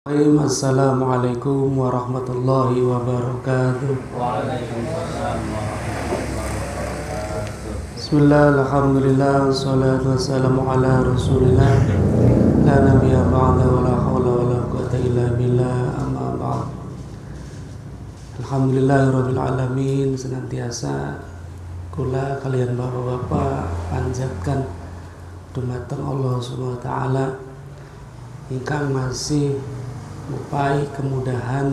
Assalamualaikum warahmatullahi wabarakatuh. Waalaikumsalam warahmatullahi wabarakatuh. Bismillah, alhamdulillah, wassalatu wassalamu ala rasulillah, la nabiyya ba'da wa la hawla wa la quwwata illa billah, amma ba'd. Alhamdulillahirabbil alamin, senantiasa kula kalian bapak-bapak panjatkan dumateng Allah Subhanahu wa taala ingkang masih ngupai kemudahan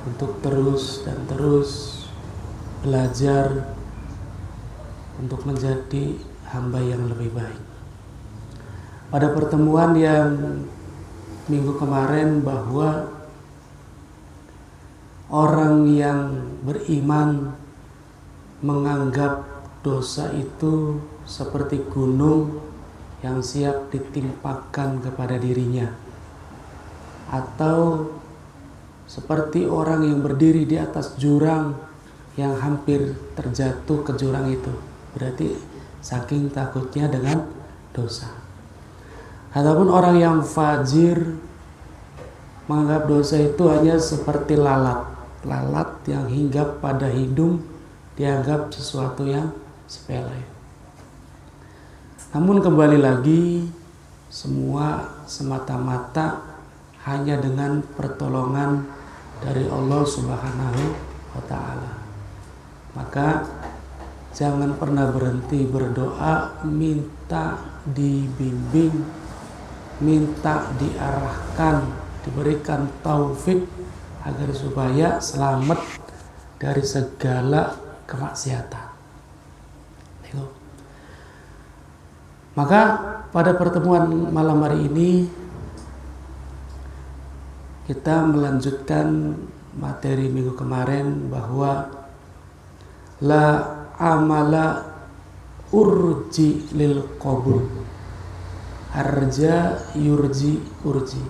untuk terus dan terus belajar untuk menjadi hamba yang lebih baik. Pada pertemuan yang minggu kemarin bahwa orang yang beriman menganggap dosa itu seperti gunung yang siap ditimpakan kepada dirinya, atau seperti orang yang berdiri di atas jurang yang hampir terjatuh ke jurang itu. Berarti saking takutnya dengan dosa. Ataupun orang yang fajir menganggap dosa itu hanya seperti lalat yang hinggap pada hidung, dianggap sesuatu yang sepele. Namun kembali lagi, semua semata-mata hanya dengan pertolongan dari Allah Subhanahu wa taala. Maka jangan pernah berhenti berdoa, minta dibimbing, minta diarahkan, diberikan taufik agar supaya selamat dari segala kemaksiatan. Maka pada pertemuan malam hari ini kita melanjutkan materi minggu kemarin bahwa la amala urji lil qabul, arja yurji urji.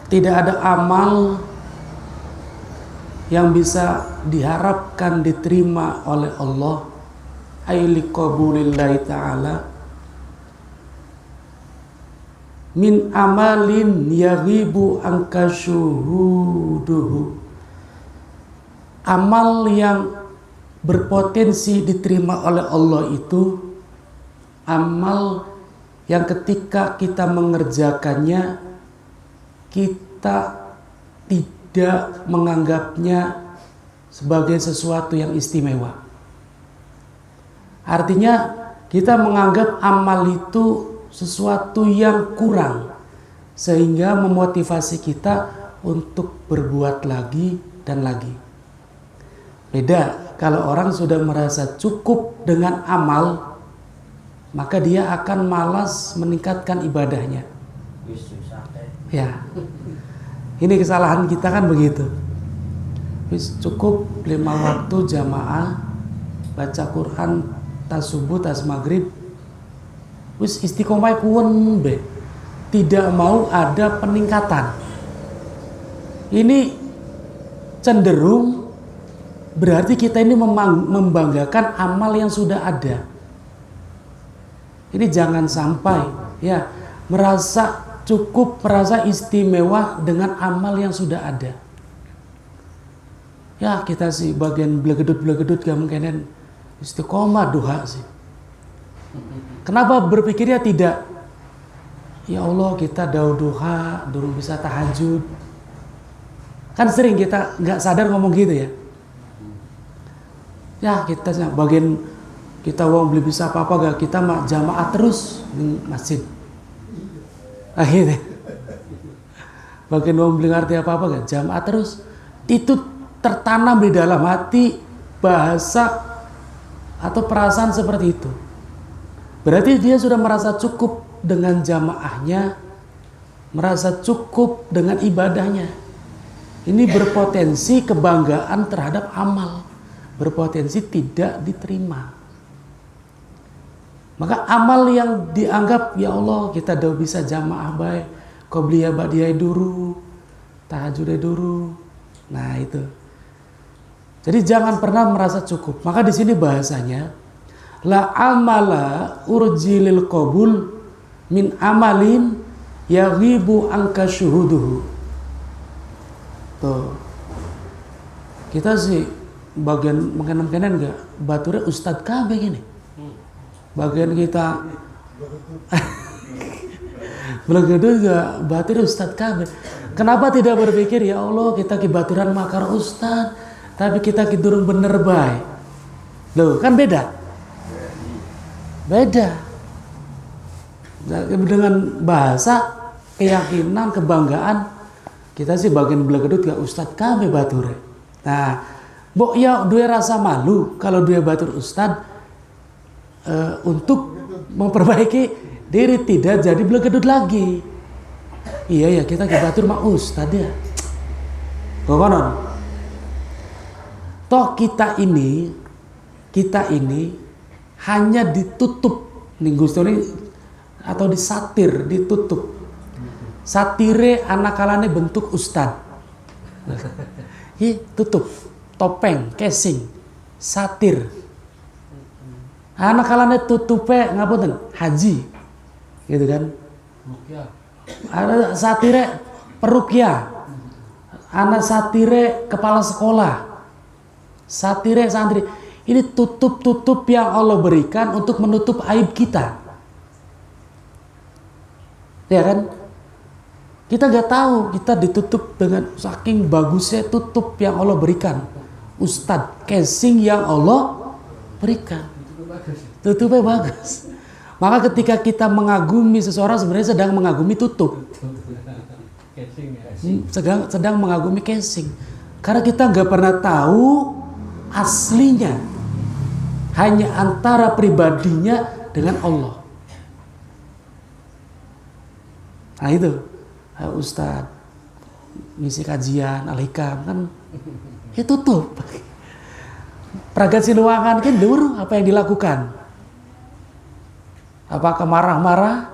Tidak ada amal yang bisa diharapkan diterima oleh Allah aili qabulillahi ta'ala min amalin yaghibu anka syuhuduhu, amal yang berpotensi diterima oleh Allah itu amal yang ketika kita mengerjakannya kita tidak menganggapnya sebagai sesuatu yang istimewa. Artinya kita menganggap amal itu sesuatu yang kurang, sehingga memotivasi kita untuk berbuat lagi dan lagi. Beda kalau orang sudah merasa cukup dengan amal, maka dia akan malas meningkatkan ibadahnya. Ya, ini kesalahan kita kan begitu. Cukup 5 waktu jamaah, baca Quran, tas subuh, tas maghrib, wis istiqomah kuwen be, tidak mau ada peningkatan. Ini cenderung berarti kita ini membanggakan amal yang sudah ada. Ini jangan sampai ya merasa cukup, merasa istimewa dengan amal yang sudah ada. Ya kita sih bagian belegedut gak mungkin istiqomah duha sih. Kenapa berpikirnya tidak? Ya Allah, kita duha, durung bisa tahajud. Kan sering kita nggak sadar ngomong gitu ya. Ya kita bagian kita wong beli bisa apa-apa gak, kita jamaah terus di masjid. Akhirnya bagian wong beli ngerti apa-apa gak, jamaah terus. Itu tertanam di dalam hati bahasa atau perasaan seperti itu. Berarti dia sudah merasa cukup dengan jamaahnya, merasa cukup dengan ibadahnya. Ini berpotensi kebanggaan terhadap amal, berpotensi tidak diterima. Maka amal yang dianggap ya Allah kita dah bisa jamaah baik, qobliyah ba'diyah dulu, tahajud dulu. Nah itu. Jadi jangan pernah merasa cukup. Maka di sini bahasanya la amala urjilil qabul min amalin yaghibu anka syuhuduhu. Tuh. Kita sih bagian makanan enggak baturnya Ustadz KB gini. Bagian kita Belegedut juga batur Ustadz KB. Kenapa tidak berpikir ya Allah kita kibaturan makar Ustadz, tapi kita kidurung bener baik. Loh kan beda. Beda. Dengan bahasa, keyakinan, kebanggaan, kita sih bagian belegedut gak Ustadz KB batur. Nah, mbok ya dua rasa malu kalau dua batur Ustadz untuk memperbaiki diri tidak jadi belegedut lagi. Iya ya kita ke batur mah Ustadz ya. Kokonon. Toh kita ini hanya ditutup nih Gusti ini atau disatir, ditutup. Satire anak kalane bentuk Ustadz. Hi tutup, topeng, casing, satir. Anak kalane tutupe ngapunten haji. Gitu kan? Ada satire perukia, anak satire kepala sekolah, satire santri. Ini tutup-tutup yang Allah berikan untuk menutup aib kita. Ya kan? Kita gak tahu, kita ditutup dengan saking bagusnya tutup yang Allah berikan. Ustadz, casing yang Allah berikan. Tutupnya bagus. Maka ketika kita mengagumi seseorang sebenarnya sedang mengagumi tutup. Sedang mengagumi casing. Karena kita nggak pernah tahu aslinya. Hanya antara pribadinya dengan Allah. Nah itu Ustadz ngisi kajian Al-Hikam kan ya tutup. Pragat Sinuwangan kan dulu apa yang dilakukan. Apakah marah-marah?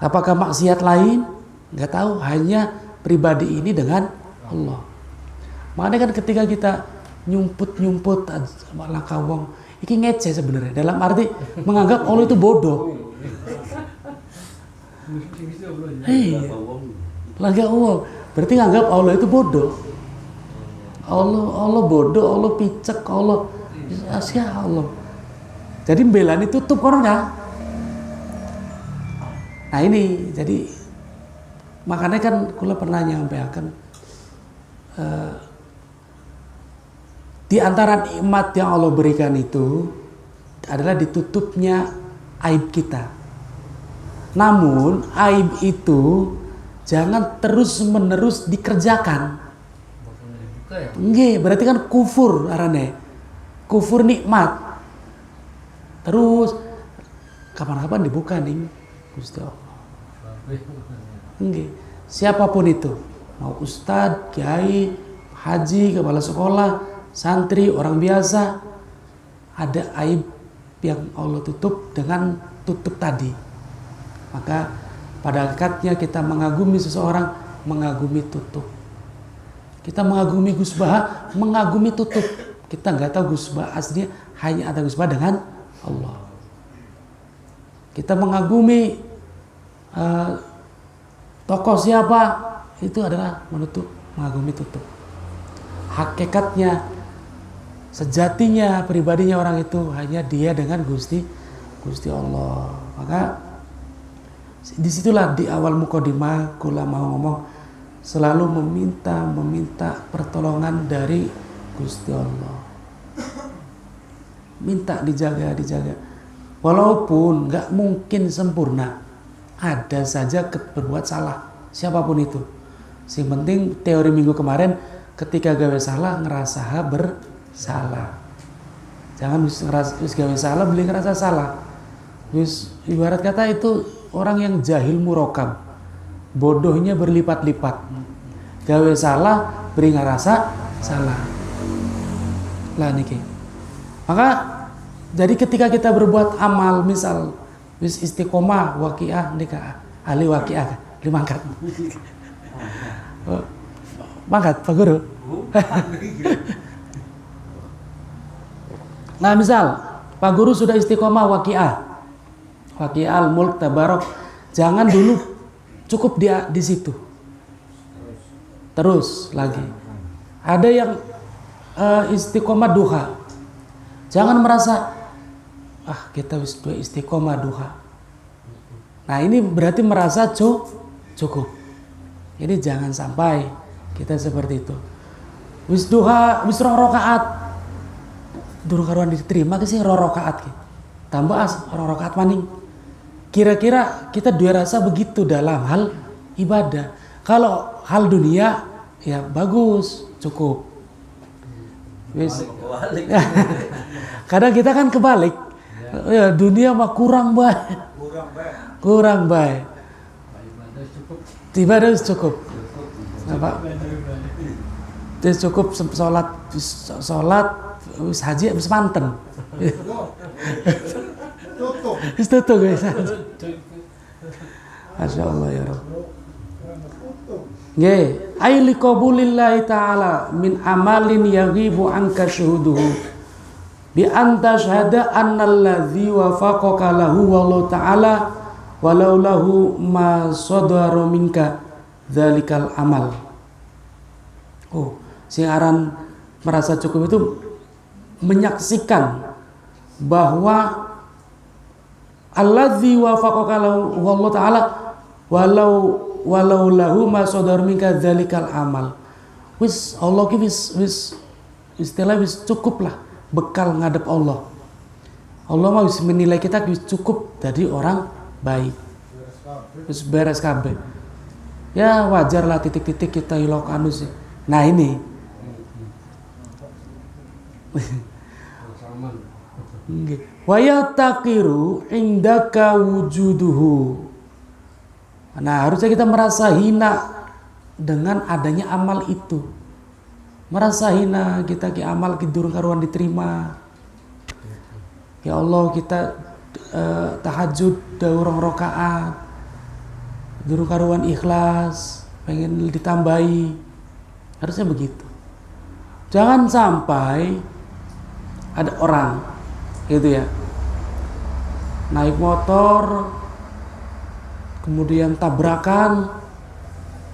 Apakah maksiat lain? Nggak tahu, hanya pribadi ini dengan Allah. Makanya kan ketika kita nyumput langkah wong, ini ngece sebenarnya. Dalam arti menganggap Allah itu bodoh. Iya. Langkah wong, berarti nganggap Allah itu bodoh. Allah bodoh, Allah picek, Allah Asya Allah. Jadi belani tutup orang ya. Nah ini jadi makanya kan kula pernah nyampaikan di antara nikmat yang Allah berikan itu adalah ditutupnya aib kita. Namun aib itu jangan terus-menerus dikerjakan. Nggih, berarti kan kufur arane. Kufur nikmat. Terus kapan-kapan dibuka nih Gusti Allah. Nggih, siapapun itu, mau ustadz, kiai, haji, kepala sekolah, santri, orang biasa, ada aib yang Allah tutup dengan tutup tadi. Maka pada hakikatnya kita mengagumi seseorang, mengagumi tutup. Kita mengagumi Gus Baha, mengagumi tutup. Kita nggak tahu Gus Baha aslinya hanya ada Gus Baha dengan Allah. Kita mengagumi tokoh siapa, itu adalah mengagumi tutup. Hakikatnya, sejatinya, pribadinya orang itu hanya dia dengan Gusti Allah. Maka disitulah di awal mukadimah kula mau ngomong selalu meminta pertolongan dari Gusti Allah. Minta dijaga. Walaupun nggak mungkin sempurna. Ada saja berbuat salah, siapapun itu. Yang penting teori minggu kemarin ketika gawe salah ngerasa bersalah. Jangan gawe salah beli ngerasa salah. Ibarat kata itu orang yang jahil murokab, bodohnya berlipat-lipat. Gawe salah beri ngerasa salah. Lah niki. Maka jadi ketika kita berbuat amal misal wis istiqomah waqiah nikah ahli waqiah dimangkat. Mangkat Pak Guru. Nah misal Pak Guru sudah istiqomah waqiah al-mulk tabarok, jangan dulu cukup dia di situ. Terus lagi. Ada yang istiqomah duha. Jangan merasa kita istiqomah duha. Nah, ini berarti merasa cukup. Jadi jangan sampai kita seperti itu. Wis duha, wis rakaat. Durung karuan diterima sih rakaat ki. Tambah rakaat maning. Kira-kira kita dua rasa begitu dalam hal ibadah. Kalau hal dunia ya bagus, cukup. Wis. Kadang kita kan kebalik. Ya, dunia mah kurang baik. Kurang baik. Ibadah cukup. Apa? Cukup sholat, wis haji, wis manten. Wis tutup guys. Masya Allah ya Rabb. Nggih, ay liqabulillahi ta'ala min amalin yaghibu anka syuhuduhu bi anta syahada annalladzi wafaqaka lahu wallahu ta'ala walau lahu ma sadara minka dzalikal amal. Si aran merasa cukup itu menyaksikan bahwa alladzi wafaqaka lahu wallahu ta'ala walau lahu ma sadara minka dzalikal amal. Wis Allah ki wis istilah wis cukup lah bekal ngadep Allah. Allah mau menilai kita wis cukup jadi orang baik. Wis beres kabeh. Ya wajar lah titik-titik kita hilok anu sih. Nah ini. Wa yataqiru indaka wujuduhu. Nah, harusnya kita merasa hina dengan adanya amal itu. Merasa hina kita ki amal ki durung karuan diterima. Ya Allah, kita tahajud daurang rakaat durung karuan ikhlas, pengen ditambahi. Harusnya begitu. Jangan sampai ada orang gitu ya naik motor kemudian tabrakan,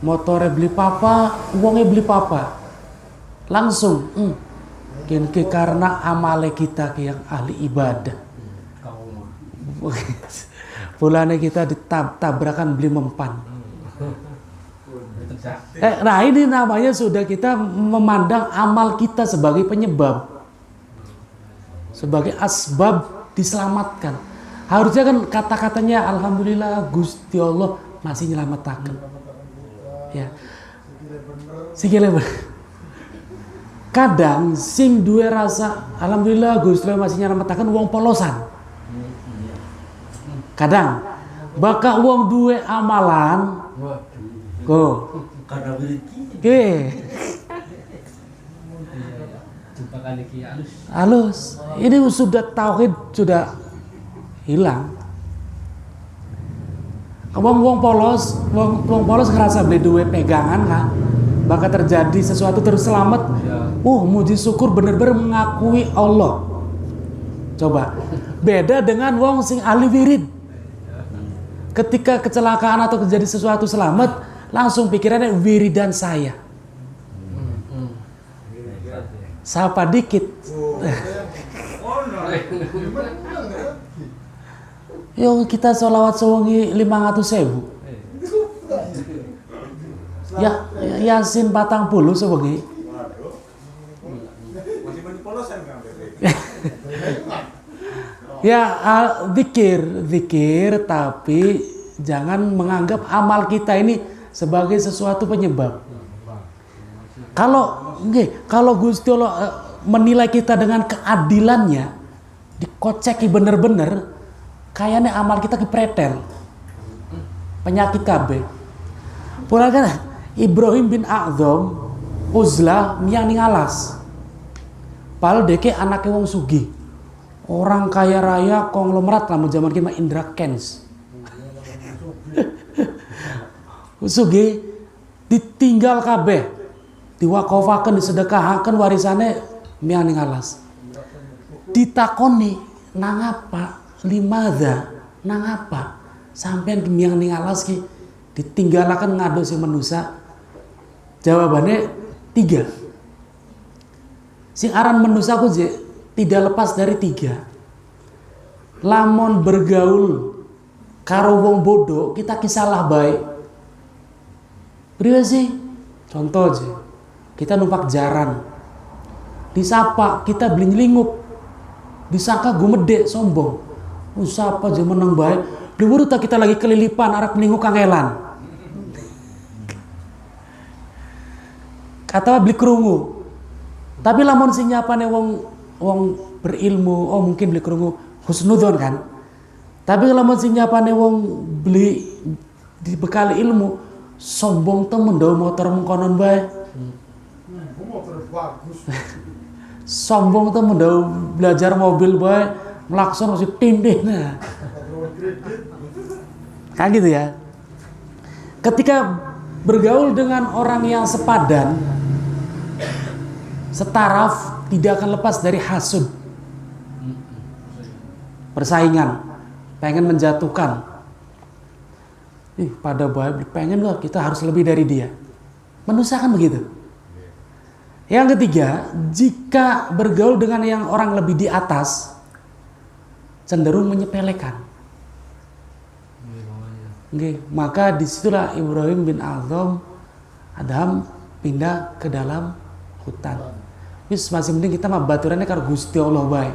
motornya beli papa, uangnya beli papa, langsung karena amale kita yang ahli ibadah. Bulannya kita ditabrakan beli mempan. Nah ini namanya sudah kita memandang amal kita sebagai penyebab, sebagai asbab diselamatkan. Harusnya kan kata-katanya alhamdulillah Gusti Allah masih nyelamatkan. Ya. Sikile bener. Kadang sing duwe rasa alhamdulillah Gusti Allah masih nyelamatkan wong polosan. Kadang bakal wong duwe amalan karena halus. Ini sudah tauhid sudah hilang. Wong polos ngerasa beli duwe pegangan kan, bakal terjadi sesuatu terus selamat. Muji syukur bener-bener mengakui Allah. Coba beda dengan wong sing ahli wirid. Ketika kecelakaan atau terjadi sesuatu selamat, langsung pikirannya wiridan saya. Sapa dikit. Yo kita sholawat sewengi 500.000. Ya Yasin 40 sewengi. Ya zikir tapi jangan menganggap amal kita ini sebagai sesuatu penyebab. Kalau Gusti Allah menilai kita dengan keadilannya, dikoceki bener-bener, kayaknya amal kita kipretel, penyakit KB. Pula kan Ibrahim bin A'zam uzlah miyang ning alas. Padahal deke anaknya wong sugih. Orang kaya raya konglomerat lah zaman kita Indra Kens. Sugih ditinggal kabeh, diwakofaken, disedekahaken warisane miyang ning alas. Ditakoni nang apa? Limadha nang apa? Sampean miyang ning alas ki ditinggalakan ngado si manusia? Jawabannya 3. Sing aran manusia ku tidak lepas dari 3. Lamun bergaul karo wong bodoh kita kisalah baik. Priwe sih? Contoh aja. Kita numpak jaran. Disapa kita beli nyelingup. Disangka gumede sombong. Sapa aja menang baik. Diburu tak kita lagi kelilipan arah melinguk kangelan. Kata beli kerungu. Tapi lamun sing nyapane wong berilmu, oh mungkin beli kerungu husnudon kan. Tapi lamun sing nyapane wong beli dibekali ilmu, sombong temen dah motor mengkonon bae. Motor bagus. Sombong temen dah belajar mobil bae, melakson masih tindih nah. Kan gitu ya. Ketika bergaul dengan orang yang sepadan, setaraf, tidak akan lepas dari hasud, persaingan, pengen menjatuhkan. Pada baik pengen gak kita harus lebih dari dia. Manusia kan begitu. Yang ketiga, jika bergaul dengan yang orang lebih di atas, cenderung menyepelekan. Maka disitulah Ibrahim bin Adham pindah ke dalam hutan. Wis masih mending kita mah baturannya karo Gusti Allah bae.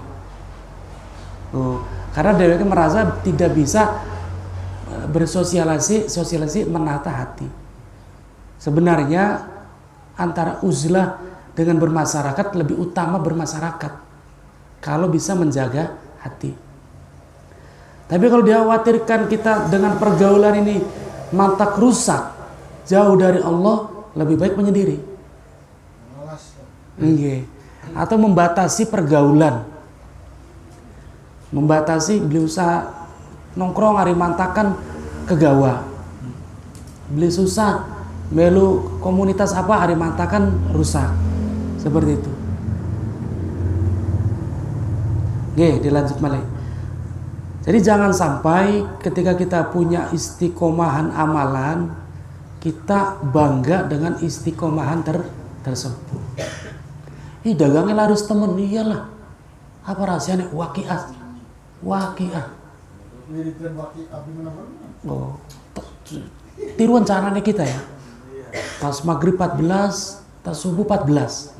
Karena dheweke merasa tidak bisa bersosialisasi menata hati. Sebenarnya antara uzlah dengan bermasyarakat lebih utama bermasyarakat kalau bisa menjaga hati. Tapi kalau dikhawatirkan kita dengan pergaulan ini mantak rusak, jauh dari Allah, lebih baik menyendiri. Atau membatasi pergaulan, membatasi beli usaha nongkrong hari mantakan kegawa, beli susah melu komunitas apa hari mantakan rusak, seperti itu. Dilanjut balik. Jadi jangan sampai ketika kita punya istiqomahan amalan, kita bangga dengan istiqomahan tersebut. Dagangnya harus temen, iyalah. Apa rahasianya? Waqiah. Oh, tiruan caranya kita ya. Tas maghrib 14, tas subuh 14.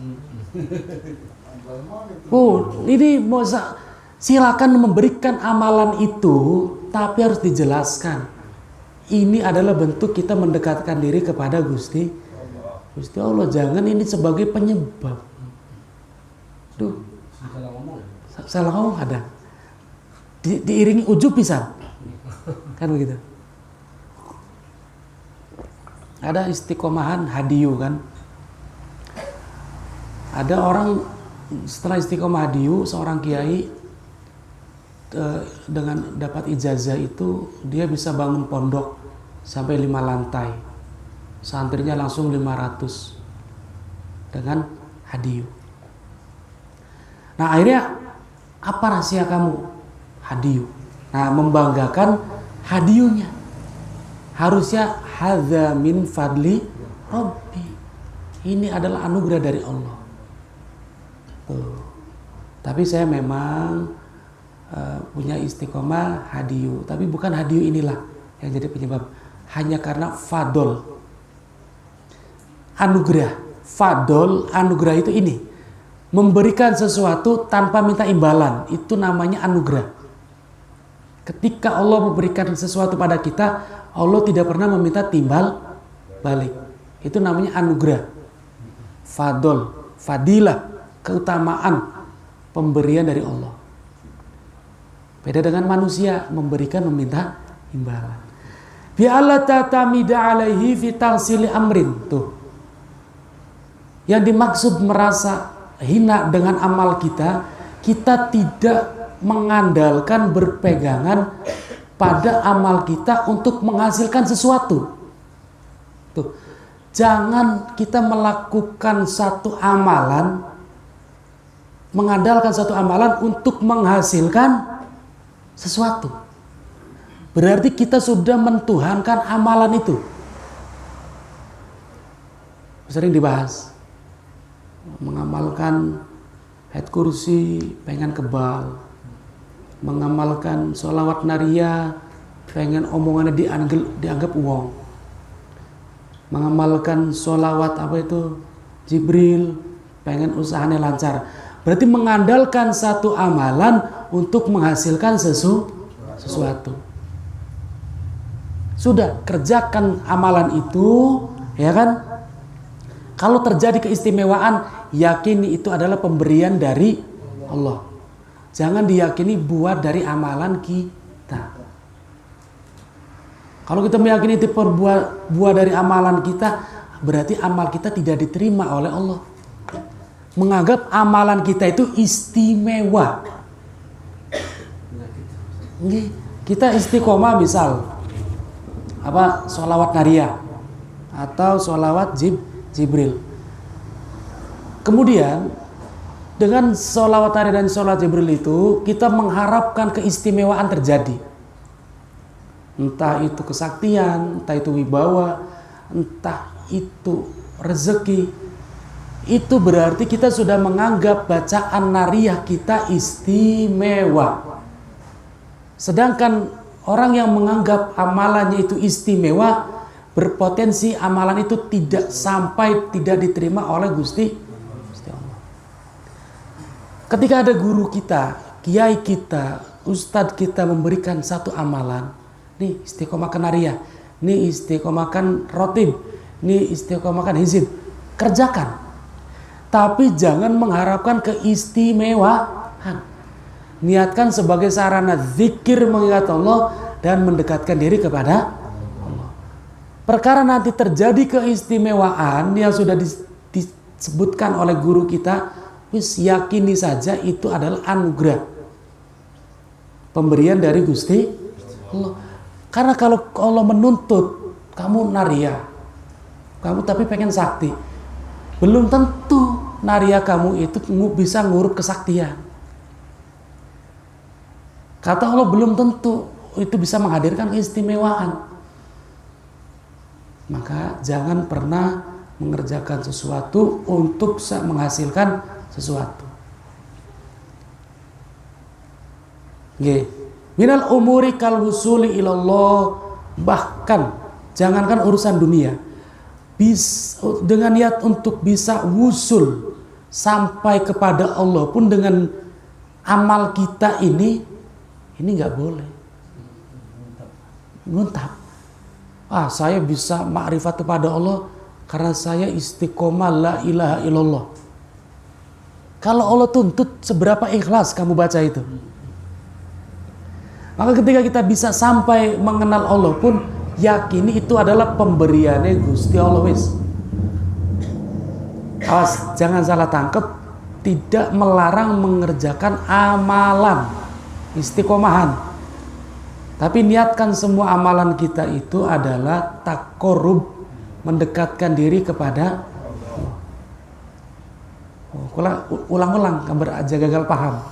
Ini silakan memberikan amalan itu, tapi harus dijelaskan. Ini adalah bentuk kita mendekatkan diri kepada Gusti Allah. Jangan ini sebagai penyebab. Salah ngomong ada. Diiringi ujub bisa. Kan begitu. Ada istiqomahan hadiyu kan. Ada orang setelah istiqomah hadiyu, seorang kiai dengan dapat ijazah itu dia bisa bangun pondok sampai 5 lantai. Santrinya langsung 500 dengan hadiyu. Nah akhirnya apa rahasia kamu? Hadiyu. Nah membanggakan hadiyunya. Harusnya hadza min fadli Rabbi. Ini adalah anugerah dari Allah. Tapi saya memang punya istiqomah hadiyu. Tapi bukan hadiyu inilah yang jadi penyebab. Hanya karena fadol. Anugerah. Fadol, anugerah itu ini. Memberikan sesuatu tanpa minta imbalan, itu namanya anugerah. Ketika Allah memberikan sesuatu pada kita, Allah tidak pernah meminta timbal balik. Itu namanya anugerah. Fadol, fadilah, keutamaan pemberian dari Allah. Beda dengan manusia, memberikan meminta imbalan. Bi alla tatamida alaihi fi tahsili amrin. Tuh. Yang dimaksud merasa hina dengan amal kita, kita tidak mengandalkan berpegangan pada amal kita untuk menghasilkan sesuatu. Tuh. Jangan kita melakukan satu amalan, mengandalkan satu amalan untuk menghasilkan sesuatu. berarti kita sudah mentuhankan amalan itu. Sering dibahas, mengamalkan ayat kursi pengen kebal, mengamalkan sholawat naria pengen omongannya dianggap uang, mengamalkan sholawat apa itu Jibril pengen usahanya lancar. Berarti mengandalkan satu amalan untuk menghasilkan sesuatu. Sudah kerjakan amalan itu, ya kan? Kalau terjadi keistimewaan, yakini itu adalah pemberian dari Allah. Jangan diyakini buah dari amalan kita. Kalau kita meyakini itu buah dari amalan kita, berarti amal kita tidak diterima oleh Allah. Menganggap amalan kita itu istimewa. Kita istiqomah misal sholawat naria atau sholawat Jibril. Kemudian dengan sholawat naria dan sholawat Jibril itu kita mengharapkan keistimewaan terjadi. Entah itu kesaktian, entah itu wibawa, entah itu rezeki. Itu berarti kita sudah menganggap bacaan nariyah kita istimewa. Sedangkan orang yang menganggap amalannya itu istimewa, berpotensi amalan itu tidak diterima oleh Gusti Allah. Ketika ada guru kita, kiai kita, ustadz kita memberikan satu amalan, nih istiqomahkan nariyah, nih istiqomahkan rotib, nih istiqomahkan hizib, kerjakan. Tapi jangan mengharapkan keistimewaan. Niatkan sebagai sarana zikir mengingat Allah dan mendekatkan diri kepada Allah. Perkara nanti terjadi keistimewaan yang sudah disebutkan oleh guru kita, wis yakini saja itu adalah anugerah, pemberian dari Gusti Allah. Karena kalau Allah menuntut kamu naria, kamu tapi pengen sakti, belum tentu naria kamu itu bisa ngurut kesaktian. Kata Allah belum tentu itu bisa menghadirkan keistimewaan. Maka jangan pernah mengerjakan sesuatu untuk menghasilkan sesuatu. Minal umuri kal wusuli ilallah, bahkan jangankan urusan dunia, dengan niat untuk bisa wusul sampai kepada Allah pun dengan amal kita ini nggak boleh nguntap. Saya bisa makrifat kepada Allah karena saya istiqomah la ilaha illallah. Kalau Allah tuntut, seberapa ikhlas kamu baca itu? Maka ketika kita bisa sampai mengenal Allah pun, yakini itu adalah pemberiannya Gusti Allah wis. Awas, jangan salah tangkep, tidak melarang mengerjakan amalan istiqomahan. Tapi niatkan semua amalan kita itu adalah taqarrub, mendekatkan diri kepada Allah. Ulang-ulang gambar aja gagal paham.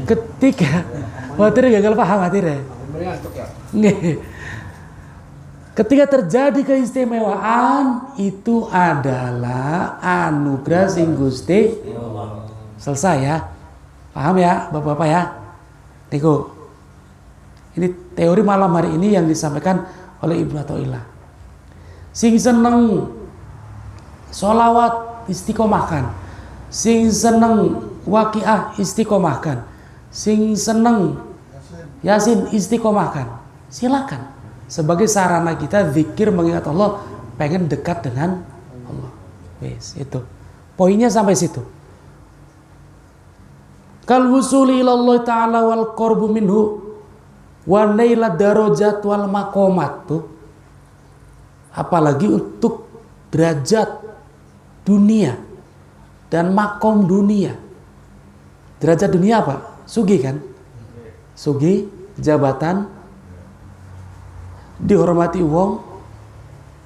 Ketika materi gagal paham materi. Ketika terjadi keistimewaan, itu adalah anugerah sing Gusti. Selesai ya. Paham ya Bapak-bapak ya? Niko. Ini teori malam hari ini yang disampaikan oleh Ibnu Athaillah. Sing seneng sholawat istiqomahkan. Sing seneng waqiah istiqomahkan. Sing seneng yasin istiqomahkan. Silakan. Sebagai sarana kita zikir mengingat Allah, pengen dekat dengan Allah. Wes, itu. Poinnya sampai situ. Kal wusuli ilallah ta'ala wal qurbu minhu wa naila darajat wal maqamat tuh. Apalagi untuk derajat dunia dan makom dunia. Derajat dunia apa? Sugi kan? Sugi, jabatan, dihormati wong,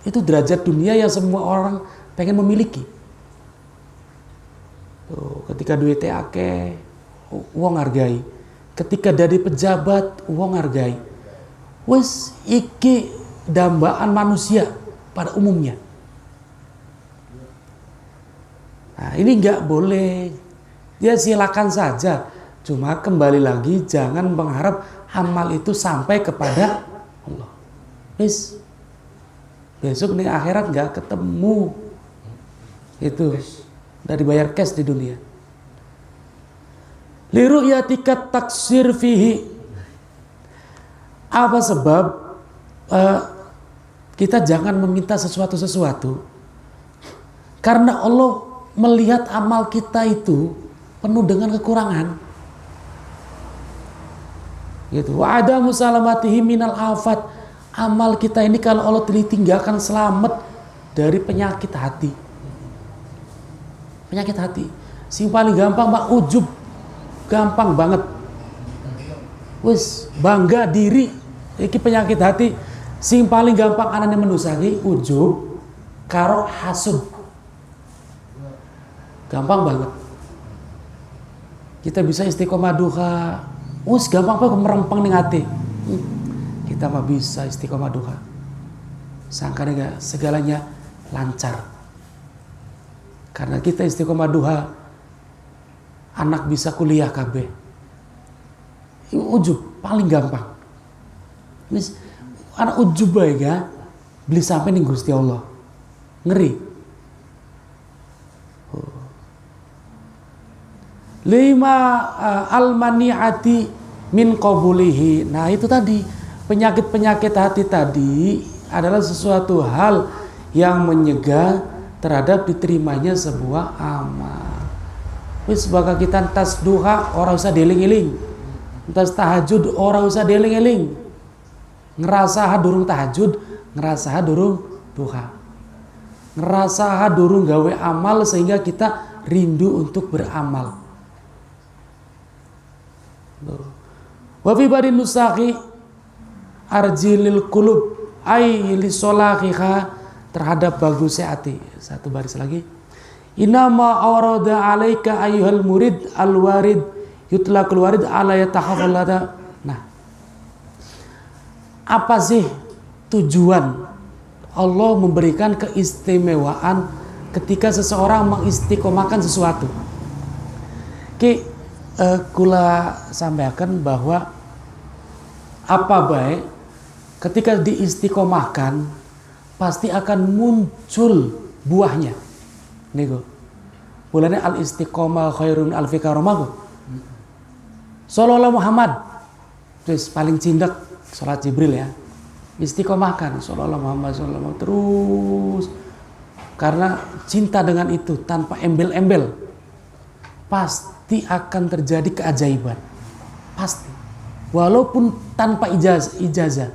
itu derajat dunia yang semua orang pengen memiliki. Tuh, ketika duitnya akeh, wong hargai. Ketika dari pejabat, wong hargai. Wes iki dambaan manusia pada umumnya. Nah, ini nggak boleh. Ya silakan saja. Cuma kembali lagi jangan mengharap amal itu sampai kepada Allah. Wes besok nih akhirat nggak ketemu. Itu udah dibayar cash di dunia. Liru'yatika taksir fihi. Apa sebab kita jangan meminta sesuatu karena Allah melihat amal kita itu penuh dengan kekurangan. Gitu. Wa adamu salamatihi minal afat. Amal kita ini kalau Allah tinggalkan selamat dari penyakit hati. Penyakit hati. Sing paling gampang Pak ujub. Gampang banget. Wis bangga diri iki penyakit hati. Sing paling gampang anane manusia iki ujub karo hasud. Gampang banget. Kita bisa istiqomah duha. Wis gampang banget merempeng ning hati. Kita mah bisa istiqomah duha. Sangkanya segalanya lancar. Karena kita istiqomah duha, anak bisa kuliah KB. Ujub paling gampang. Wis anak ujub bae ga beli sampai ning Gusti Allah. Ngeri. Lima almaniati min qabulihi. Nah, itu tadi penyakit-penyakit hati tadi adalah sesuatu hal yang menyegah terhadap diterimanya sebuah amal. Wis bakal kita tas duha ora usah deling-eling. Tas tahajud ora usah deling-eling. Ngerasa durung tahajud, ngerasa durung duha. Ngerasa durung gawe amal sehingga kita rindu untuk beramal. Wa fi badin nusakhi arjilil qulub ay li solahiha, terhadap bagusnya hati. Satu baris lagi. Inama awrada alaika ayyuhal murid al-warid yutlaqul warid ala yatahaffalada. Nah, apa sih tujuan Allah memberikan keistimewaan ketika seseorang mengistiqomahkan sesuatu? Kula sampaikan bahwa apa baik ketika diistiqomahkan pasti akan muncul buahnya. Niku. Mulane al istiqomah khairun alfi karamah. Sallallahu Muhammad. Terus paling cindak salat Jibril ya. Istiqomahkan sallallahu Muhammad sallallahu terus. Karena cinta dengan itu tanpa embel-embel. Pasti akan terjadi keajaiban. Pasti. Walaupun tanpa ijazah.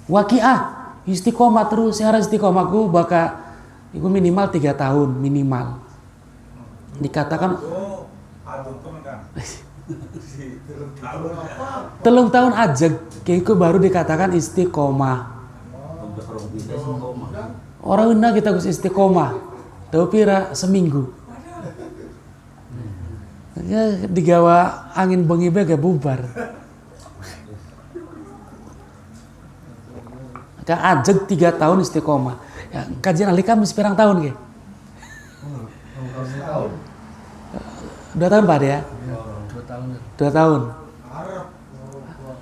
Waqiah istiqomah terus, saya istiqomahku bakal itu minimal 3 tahun minimal. Dikatakan 3 tahun aja kayakku baru dikatakan istiqomah. Orang ina kita gus istiqomah. Tahu pira seminggu. Ya digawa angin bengi bae gak bubar. Kan ajeg 3 tahun istiqomah. Ya, kajian ahli kamus pirang tahun ke? 2 tahun Pak ya? 2 tahun.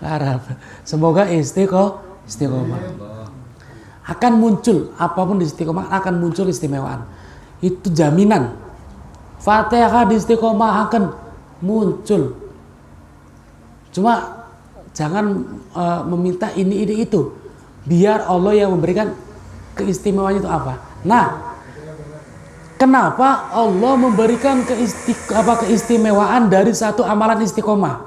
Harap. Semoga istiqomah. Akan muncul apapun di istiqomah akan muncul istimewaan. Itu jaminan. Fatihah di istiqomah akan muncul. Cuma jangan meminta ini itu. Biar Allah yang memberikan keistimewaannya itu apa. Nah, kenapa Allah memberikan keistimewaan dari satu amalan istiqomah?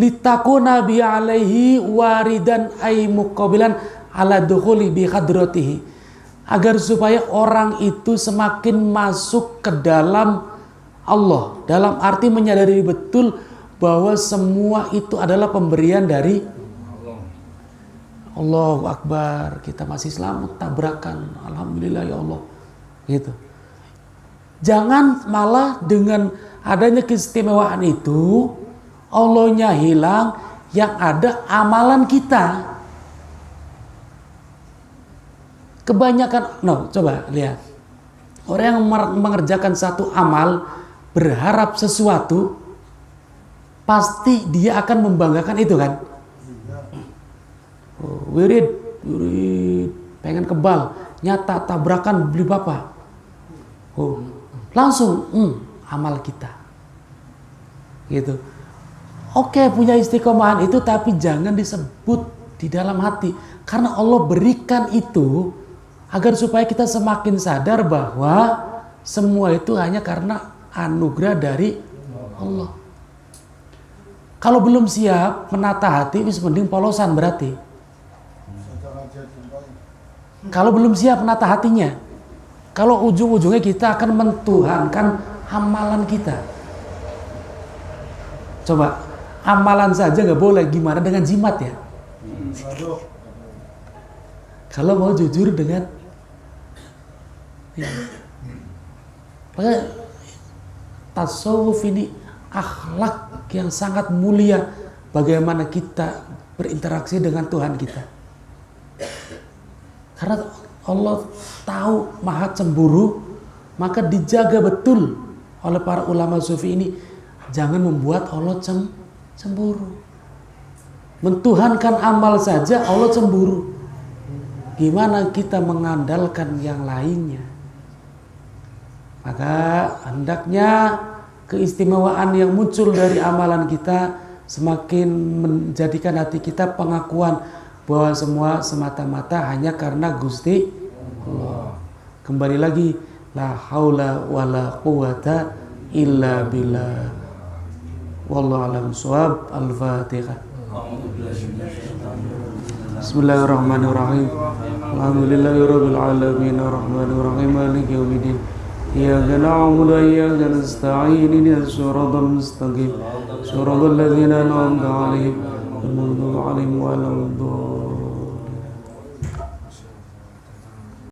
Litakuna bi alaihi waridan ay muqabilan ala dukhuli bi hadratihi. Agar supaya orang itu semakin masuk ke dalam Allah. Dalam arti menyadari betul bahwa semua itu adalah pemberian dari Allahu Akbar. Kita masih selamat tabrakan. Alhamdulillah ya Allah. Gitu. Jangan malah dengan adanya keistimewaan itu Allahnya hilang, yang ada amalan kita. Kebanyakan, coba lihat. Orang yang mengerjakan satu amal, berharap sesuatu, pasti dia akan membanggakan itu kan. Wirid, pengen kebal, nyata tabrakan beli bapak. Langsung, amal kita. Gitu. Oke, punya istiqomahan itu, tapi jangan disebut di dalam hati. Karena Allah berikan itu agar supaya kita semakin sadar bahwa semua itu hanya karena anugerah dari Allah. Kalau belum siap menata hati, wis mending polosan berarti. Kalau belum siap menata hatinya, kalau ujung-ujungnya kita akan mentuhankan amalan kita. Coba, amalan saja nggak boleh, gimana dengan jimat ya? Kalau mau jujur dengan makanya tasawuf ini akhlak yang sangat mulia, bagaimana kita berinteraksi dengan Tuhan kita. Karena Allah tahu maha cemburu, maka dijaga betul oleh para ulama sufi ini, jangan membuat Allah cemburu. Mentuhankan amal saja Allah cemburu, gimana kita mengandalkan yang lainnya? Maka hendaknya keistimewaan yang muncul dari amalan kita semakin menjadikan hati kita pengakuan bahwa semua semata-mata hanya karena Gusti Allah. Kembali lagi, la haula wala quwata illa billah. Wallahu a'lam bishawab. Al-Fatihah. Bismillahirrahmanirrahim. Alhamdulillahirabbil alamin arrahmanir rahim maliki yaumiddin. Iyyaka na'budu wa iyyaka nasta'in ihdinas siratal mustaqim. Shiratal ladzina an'amta 'alaihim ghairil maghdubi 'alaihim waladdallin.